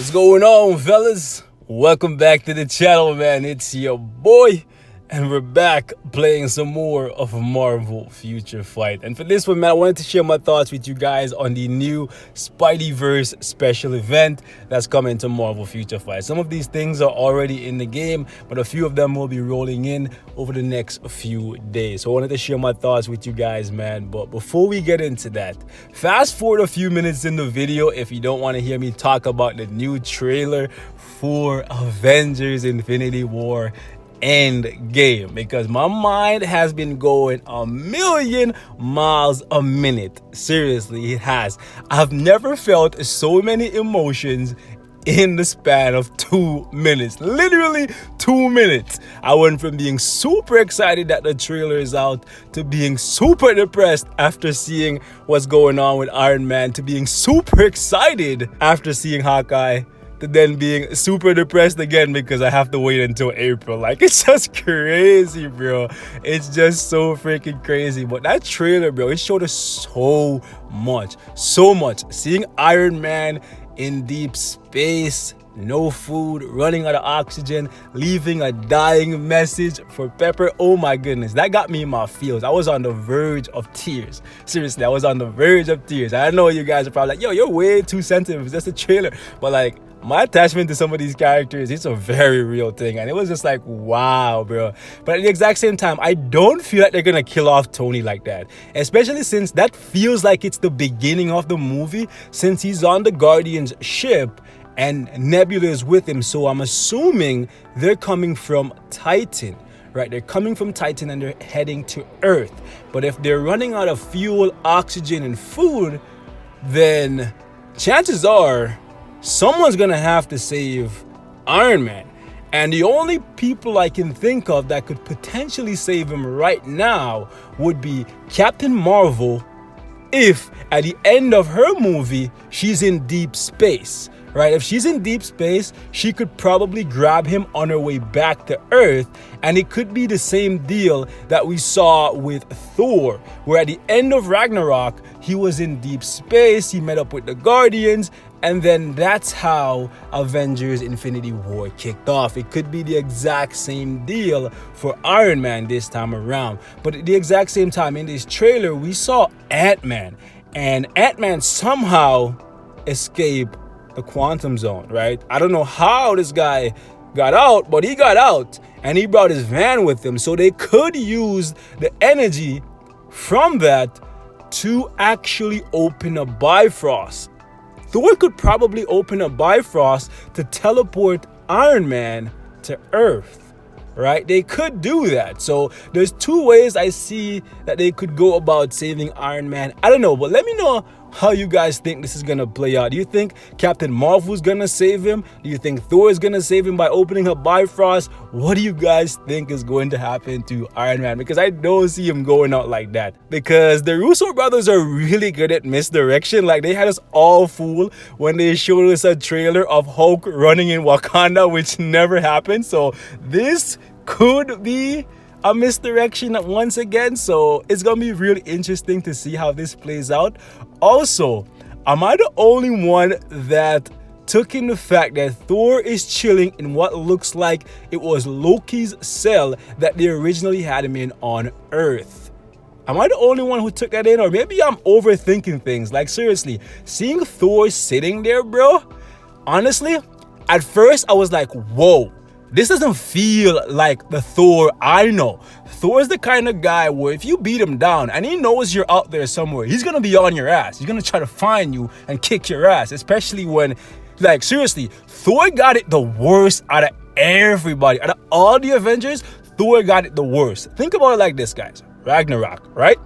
What's going on, fellas? Welcome back to the channel, man. It's your boy, and we're back playing some more of Marvel Future Fight. And for this one, man, I wanted to share my thoughts with you guys on the new Spideyverse special event that's coming to Marvel Future Fight. Some of these things are already in the game, but a few of them will be rolling in over the next few days. So I wanted to share my thoughts with you guys, man. But before we get into that, fast forward a few minutes in the video if you don't want to hear me talk about the new trailer for Avengers Infinity War EndGame, because my mind has been going a million miles a minute. Seriously, it has. I've never felt so many emotions in the span of 2 minutes. Literally 2 minutes. I went from being super excited that the trailer is out to being super depressed after seeing what's going on with Iron Man, to being super excited after seeing Hawkeye, to then being super depressed again because I have to wait until April. Like, it's just crazy, bro. It's just so freaking crazy. But that trailer, bro, it showed us so much. Seeing Iron Man in deep space, no food, running out of oxygen, leaving a dying message for Pepper. Oh my goodness, that got me in my feels. I was on the verge of tears. Seriously, I was on the verge of tears. I know you guys are probably like, yo, you're way too sensitive. It's just a trailer. But like, my attachment to some of these characters, it's a very real thing. And it was just like, wow, bro. But at the exact same time, I don't feel like they're going to kill off Tony like that. Especially since that feels like it's the beginning of the movie, since he's on the Guardian's ship and Nebula is with him. So I'm assuming they're coming from Titan, right? They're coming from Titan and they're heading to Earth. But if they're running out of fuel, oxygen, and food, then chances are someone's gonna have to save Iron Man. And the only people I can think of that could potentially save him right now would be Captain Marvel, if at the end of her movie she's in deep space, right? If she's in deep space, she could probably grab him on her way back to Earth, and it could be the same deal that we saw with Thor, where at the end of Ragnarok he was in deep space, he met up with the Guardians, and then that's how Avengers Infinity War kicked off. It could be the exact same deal for Iron Man this time around. But at the exact same time, in this trailer, we saw Ant-Man. And Ant-Man somehow escaped the quantum zone, right? I don't know how this guy got out, but he got out. And he brought his van with him. So they could use the energy from that to actually open a Bifrost. Thor could probably open a Bifrost to teleport Iron Man to Earth, right? They could do that. So there's two ways I see that they could go about saving Iron Man. I don't know, but let me know how you guys think this is gonna play out. Do you think Captain Marvel's gonna save him? Do you think Thor is gonna save him by opening a Bifrost? What do you guys think is going to happen to Iron Man? Because I don't see him going out like that. Because the Russo brothers are really good at misdirection. Like, they had us all fooled when they showed us a trailer of Hulk running in Wakanda, which never happened. So this could be a misdirection once again. So it's gonna be really interesting to see how this plays out. Also, am I the only one that took in the fact that Thor is chilling in what looks like it was Loki's cell that they originally had him in on Earth? Am I the only one who took that in? Or maybe I'm overthinking things. Like, seriously, seeing Thor sitting there, bro, honestly, at first I was like, whoa, this doesn't feel like the Thor I know. Thor is the kind of guy where if you beat him down and he knows you're out there somewhere, he's gonna be on your ass. He's gonna try to find you and kick your ass, especially when, like, seriously, Thor got it the worst out of everybody. Out of all the Avengers, Thor got it the worst. Think about it like this, guys. Ragnarok, right?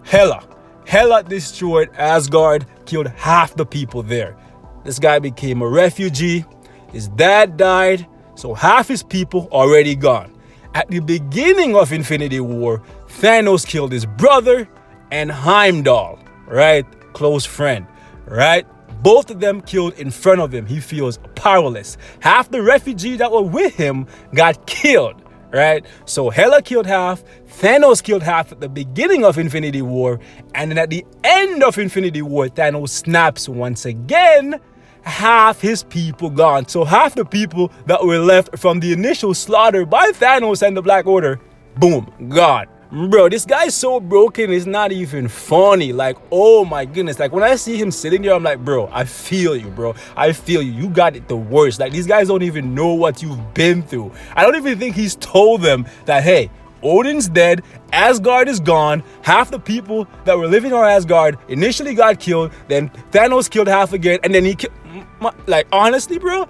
Hela destroyed Asgard, killed half the people there. This guy became a refugee. His dad died. So half his people already gone. At the beginning of Infinity War, Thanos killed his brother and Heimdall, right? Close friend, right? Both of them killed in front of him. He feels powerless. Half the refugees that were with him got killed, right? So Hela killed half, Thanos killed half at the beginning of Infinity War, and then at the end of Infinity War, Thanos snaps once again half his people gone. So half the people that were left from the initial slaughter by Thanos and the Black Order, boom, gone. Bro, this guy's so broken, it's not even funny. Like, oh my goodness. Like, when I see him sitting there, I'm like, bro, I feel you, bro. I feel you. You got it the worst. Like, these guys don't even know what you've been through. I don't even think he's told them that, hey, Odin's dead, Asgard is gone, half the people that were living on Asgard initially got killed, then Thanos killed half again, and then he killed... Like, honestly, bro,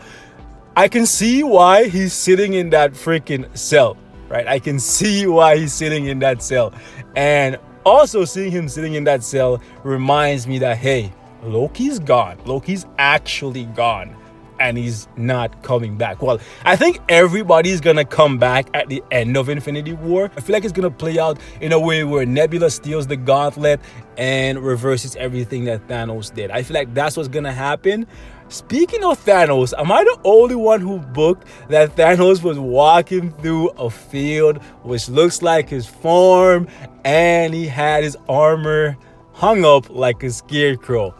I can see why he's sitting in that freaking cell. Right, I can see why he's sitting in that cell. And also seeing him sitting in that cell reminds me that, hey, Loki's gone. Loki's actually gone. And he's not coming back. Well, I think everybody's gonna come back at the end of Infinity War. I feel like it's gonna play out in a way where Nebula steals the gauntlet and reverses everything that Thanos did. I feel like that's what's gonna happen. Speaking of Thanos, am I the only one who booked that Thanos was walking through a field which looks like his farm and he had his armor hung up like a scarecrow?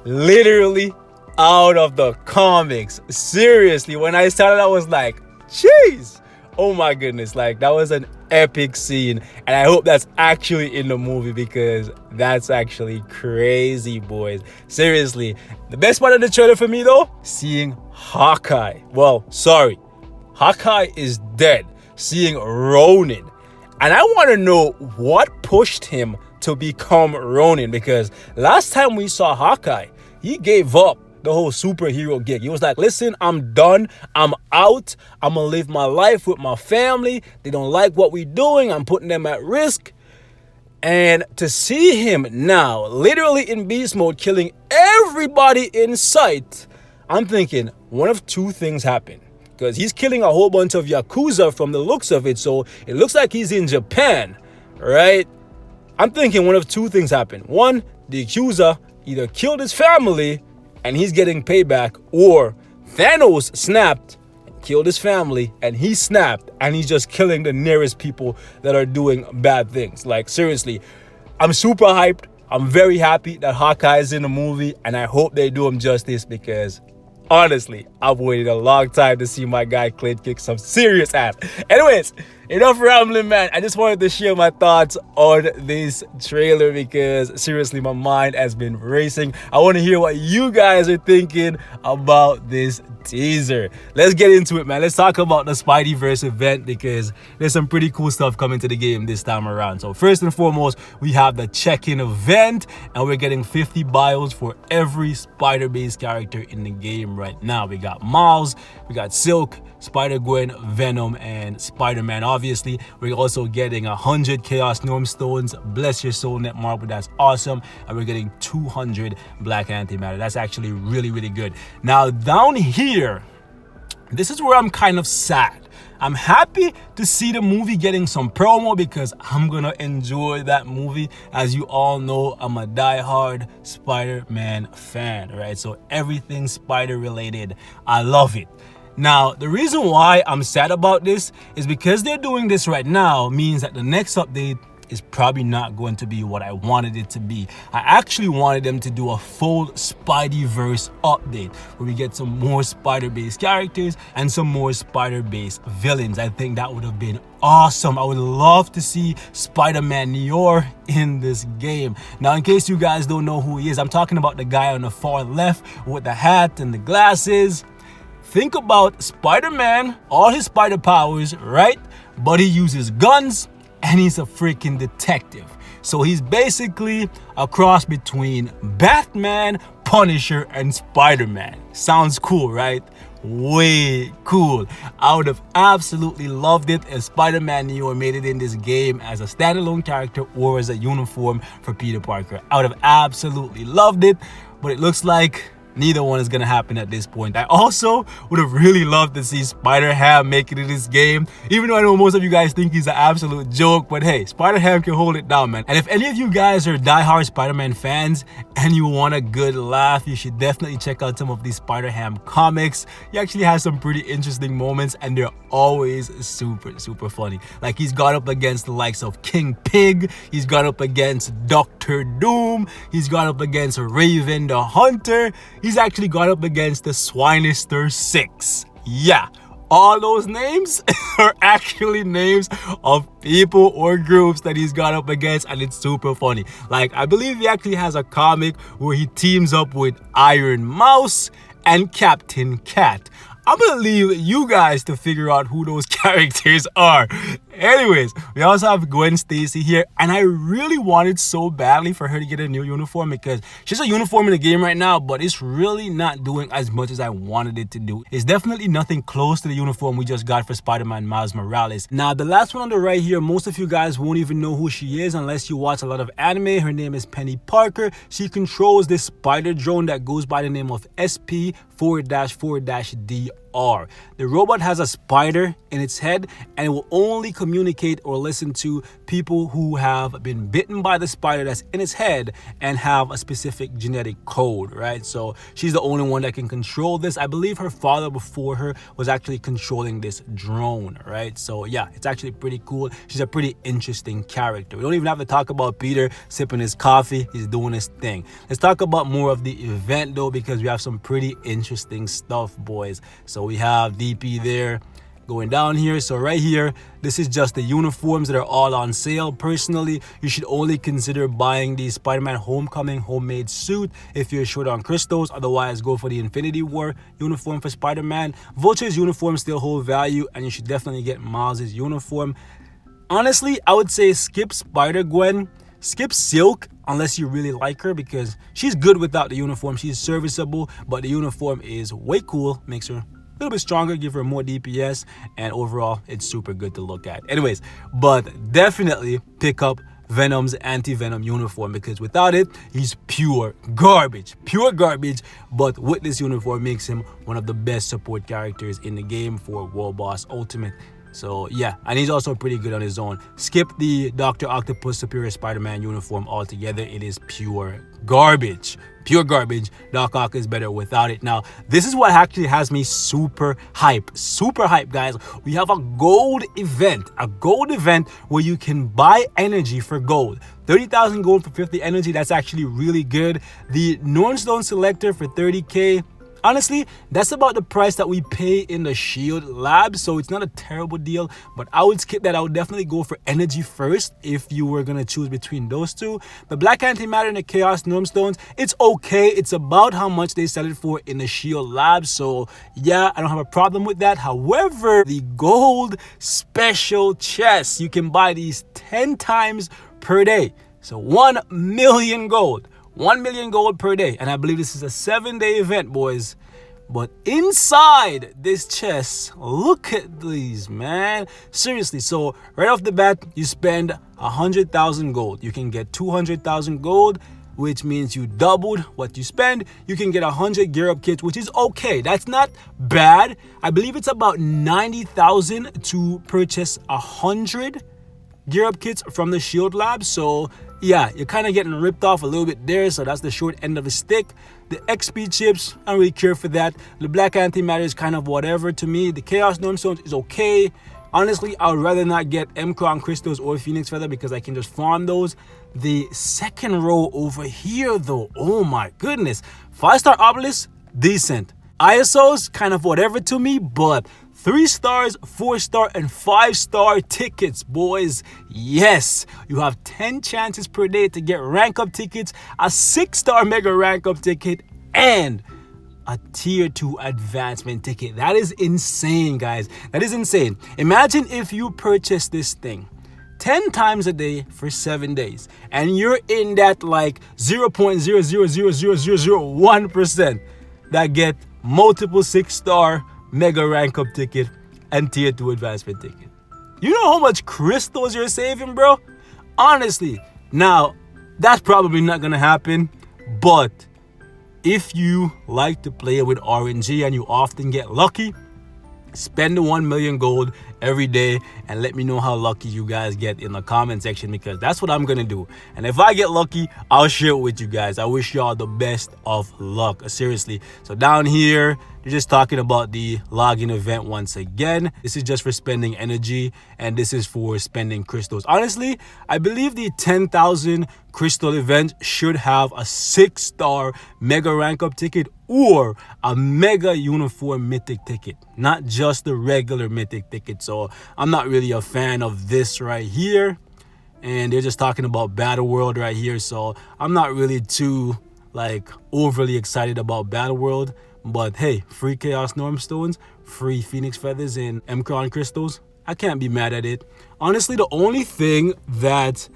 Literally out of the comics. Seriously, when I started, I was like, jeez. Oh my goodness, like that was an epic scene, and I hope that's actually in the movie because that's actually crazy, boys. Seriously, the best part of the trailer for me though, seeing Hawkeye. Well, sorry, Hawkeye is dead. Seeing Ronin, and I want to know what pushed him to become Ronin, because last time we saw Hawkeye, he gave up the whole superhero gig. He was like, listen, I'm done. I'm out. I'm going to live my life with my family. They don't like what we're doing. I'm putting them at risk. And to see him now, literally in beast mode, killing everybody in sight, I'm thinking one of two things happen. Because he's killing a whole bunch of Yakuza from the looks of it. So it looks like he's in Japan, right? I'm thinking one of two things happen. One, the Yakuza either killed his family and he's getting payback, or Thanos snapped and killed his family and he snapped and he's just killing the nearest people that are doing bad things. Like, seriously, I'm super hyped. I'm very happy that Hawkeye is in the movie, and I hope they do him justice because honestly, I've waited a long time to see my guy Clint kick some serious ass. Anyways, enough rambling, man. I just wanted to share my thoughts on this trailer because seriously, my mind has been racing. I want to hear what you guys are thinking about this teaser. Let's get into it, man. Let's talk about the Spideyverse event because there's some pretty cool stuff coming to the game this time around. So first and foremost, we have the check-in event, and we're getting 50 bios for every Spider-based character in the game right now. We got Miles, we got Silk, Spider-Gwen, Venom, and Spider-Man. Obviously, we're also getting 100 Chaos Norm Stones. Bless your soul, Net Marble. That's awesome. And we're getting 200 Black Antimatter. That's actually really, really good. Now, down here, this is where I'm kind of sad. I'm happy to see the movie getting some promo because I'm gonna enjoy that movie. As you all know, I'm a die-hard Spider-Man fan, right? So everything Spider related, I love it. Now, the reason why I'm sad about this is because they're doing this right now means that the next update is probably not going to be what I wanted it to be. I actually wanted them to do a full Spideyverse update where we get some more Spider-based characters and some more Spider-based villains. I think that would have been awesome. I would love to see Spider-Man Nior in this game. Now, in case you guys don't know who he is, I'm talking about the guy on the far left with the hat and the glasses. Think about Spider-Man, all his spider powers, right? But he uses guns and he's a freaking detective. So he's basically a cross between Batman, Punisher, and Spider-Man. Sounds cool, right? Way cool. I would have absolutely loved it if Spider-Man Neo made it in this game as a standalone character or as a uniform for Peter Parker. I would have absolutely loved it, but it looks like neither one is gonna happen at this point. I also would have really loved to see Spider-Ham make it in this game, even though I know most of you guys think he's an absolute joke, but hey, Spider-Ham can hold it down, man. And if any of you guys are die-hard Spider-Man fans and you want a good laugh, you should definitely check out some of these Spider-Ham comics. He actually has some pretty interesting moments and they're always super funny. Like, he's gone up against the likes of King Pig, he's gone up against Dr. Doctor Doom. He's gone up against Raven the Hunter. He's actually gone up against the Swinister 6. Yeah, all those names are actually names of people or groups that he's gone up against, and it's super funny. Like, I believe he actually has a comic where he teams up with Iron Mouse and Captain Cat. I'm gonna leave you guys to figure out who those characters are. Anyways, we also have Gwen Stacy here, and I really wanted so badly for her to get a new uniform because she's a uniform in the game right now, but it's really not doing as much as I wanted it to do. It's definitely nothing close to the uniform we just got for Spider-Man Miles Morales. Now, the last one on the right here, most of you guys won't even know who she is unless you watch a lot of anime. Her name is Penny Parker. She controls this spider drone that goes by the name of SP4-4-DR. The robot has a spider in its head, and it will only communicate or listen to people who have been bitten by the spider that's in its head and have a specific genetic code, right? So she's the only one that can control this. I believe her father before her was actually controlling this drone, right? So yeah, it's actually pretty cool. She's a pretty interesting character. We don't even have to talk about Peter sipping his coffee. He's doing his thing. Let's talk about more of the event though, because we have some pretty interesting stuff, boys. So we have DP there going down here. So right here, this is just the uniforms that are all on sale. Personally, you should only consider buying the Spider-Man Homecoming homemade suit if you're short on crystals. Otherwise, go for the Infinity War uniform for Spider-Man. Vulture's uniform still hold value, and you should definitely get Miles' uniform. Honestly, I would say skip Spider-Gwen. Skip Silk unless you really like her, because she's good without the uniform. She's serviceable, but the uniform is way cool. Makes her a little bit stronger, give her more DPS, and overall it's super good to look at. Anyways, but definitely pick up Venom's anti-venom uniform, because without it, he's pure garbage. But with this uniform, makes him one of the best support characters in the game for World Boss Ultimate. So yeah, and he's also pretty good on his own. Skip the Dr. Octopus Superior Spider-Man uniform altogether. It is pure garbage. Doc Ock is better without it. Now, this is what actually has me super hype, guys. We have a gold event where you can buy energy for gold. 30,000 gold for 50 energy. That's actually really good. The Nornstone selector for 30k. Honestly, that's about the price that we pay in the Shield lab, so it's not a terrible deal, but I would skip that. I would definitely go for energy first if you were gonna choose between those two. The Black Antimatter and the Chaos Normstones, it's okay. It's about how much they sell it for in the Shield lab, so yeah, I don't have a problem with that. However, the gold special chests, you can buy these 10 times per day, so 1 million gold. 1 million gold per day, and I believe this is a 7-day event, boys. But inside this chest, look at these, man. Seriously, so right off the bat, you spend 100,000 gold. You can get 200,000 gold, which means you doubled what you spend. You can get 100 gear up kits, which is okay. That's not bad. I believe it's about 90,000 to purchase 100 gear up kits from the Shield lab. So yeah, you're kind of getting ripped off a little bit there, so that's the short end of the stick. The XP chips, I don't really care for that. The Black Antimatter is kind of whatever to me. The Chaos Normstones is okay. Honestly, I would rather not get M-Crown Crystals or Phoenix Feather because I can just farm those. The second row over here though, oh my goodness. 5-star Obelisk, decent. ISOs, kind of whatever to me, but 3 stars, 4-star, and 5-star tickets, boys. Yes, you have 10 chances per day to get rank up tickets, a 6-star mega rank up ticket, and a tier 2 advancement ticket. That is insane, guys. That is insane. Imagine if you purchase this thing 10 times a day for 7 days, and you're in that like 0.0000001% that get multiple 6-star mega rank up ticket and tier 2 advancement ticket. You know how much crystals you're saving, bro? Honestly. Now, that's probably not gonna happen, but if you like to play with RNG and you often get lucky, spend the 1 million gold, every day, and let me know how lucky you guys get in the comment section, because that's what I'm gonna do. And if I get lucky, I'll share it with you guys. I wish y'all the best of luck, seriously. So down here, they're just talking about the login event once again. This is just for spending energy, and this is for spending crystals. Honestly, I believe the 10,000 crystal event should have a 6-star mega rank up ticket or a mega uniform mythic ticket, not just the regular mythic ticket. So I'm not really a fan of this right here, and they're just talking about Battle World right here. So I'm not really too overly excited about Battle World. But hey, free Chaos Norm Stones, free Phoenix Feathers, and Mcron Crystals. I can't be mad at it. Honestly, the only thing that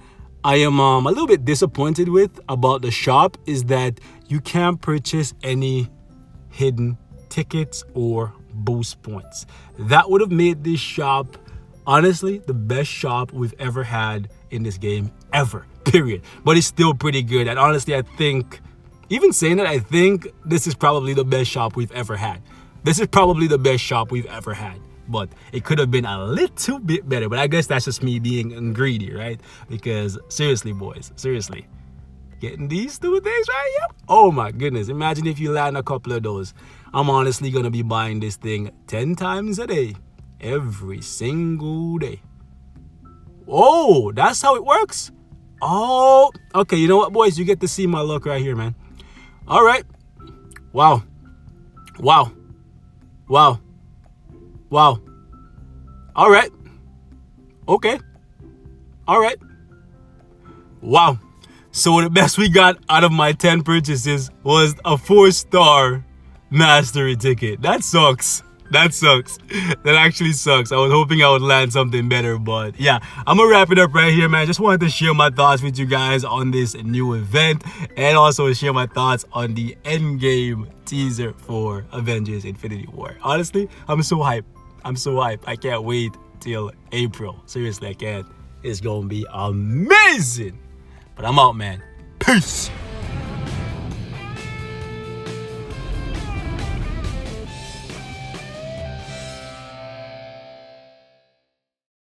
I am a little bit disappointed with about the shop is that you can't purchase any hidden tickets or boost points. That would have made this shop, honestly, the best shop we've ever had in this game, ever, period. But it's still pretty good. And honestly, I think, even saying that, I think this is probably the best shop we've ever had. This is probably the best shop we've ever had. But it could have been a little bit better. But I guess that's just me being greedy, right? Because seriously, boys, seriously, getting these 2 things right here, oh my goodness. Imagine if you land a couple of those. I'm honestly going to be buying this thing 10 times a day. Every single day. Oh, that's how it works? Oh, okay. You know what, boys? You get to see my luck right here, man. All right. Wow. Wow. Wow. Wow. All right. Okay. All right. Wow. So the best we got out of my 10 purchases was a 4-star mastery ticket. That sucks. That sucks. That actually sucks. I was hoping I would land something better, but yeah, I'm gonna wrap it up right here, man. Just wanted to share my thoughts with you guys on this new event, and also share my thoughts on the endgame teaser for Avengers Infinity War. Honestly, I'm so hyped. I'm so hyped. I can't wait till April. Seriously, I can't. It's gonna be amazing. But I'm out, man. Peace.